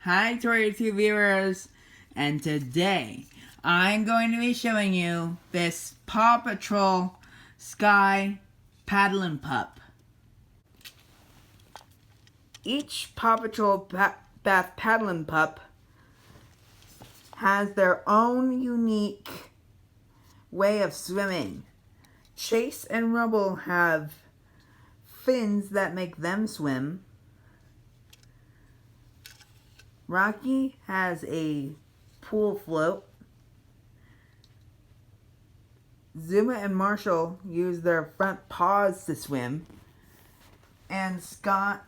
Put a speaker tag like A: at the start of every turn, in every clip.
A: Hi Toy YouTube viewers, and today I'm going to be showing you this Paw Patrol Skye paddlin pup. Each Paw Patrol Bath paddlin pup has their own unique way of swimming. Chase and Rubble have fins that make them swim. Rocky has a pool float. Zuma and Marshall use their front paws to swim. And Skye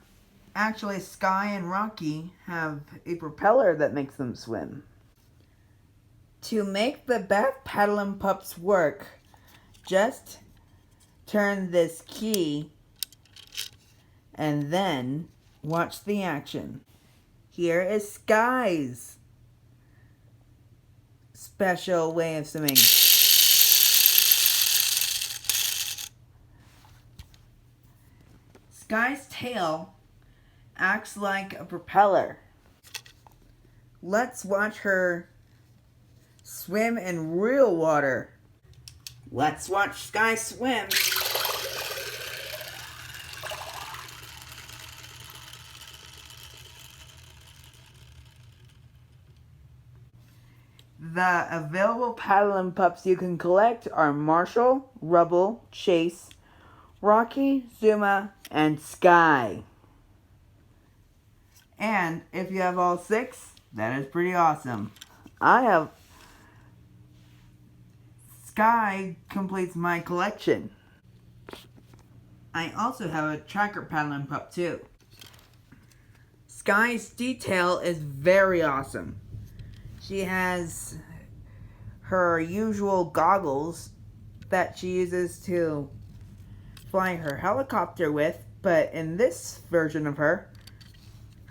A: and Rocky have a propeller that makes them swim. To make the Bath paddlin pups work, just turn this key and then watch the action. Here is Skye's special way of swimming. Skye's tail acts like a propeller. Let's watch her swim in real water. Let's watch Skye swim. The available paddlin pups you can collect are Marshall, Rubble, Chase, Rocky, Zuma, and Skye. And if you have all 6, that is pretty awesome. Skye completes my collection. I also have a tracker paddlin pup too. Skye's detail is very awesome. She has her usual goggles that she uses to fly her helicopter with, but in this version of her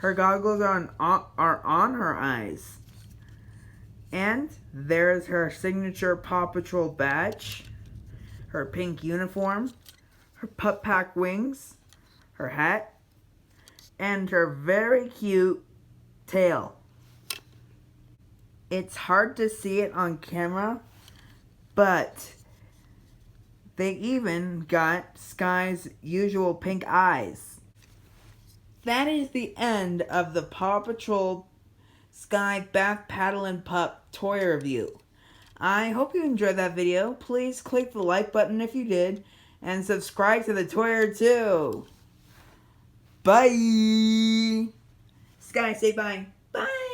A: goggles are on her eyes. And there's her signature Paw Patrol badge, her pink uniform, her pup pack wings, her hat, and her very cute tail. It's hard to see it on camera, but they even got Skye's usual pink eyes. That is the end of the Paw Patrol Skye Bath paddlin pup toy review. I hope you enjoyed that video. Please click the like button if you did, and subscribe to the Toyer too. Bye! Skye, say bye. Bye!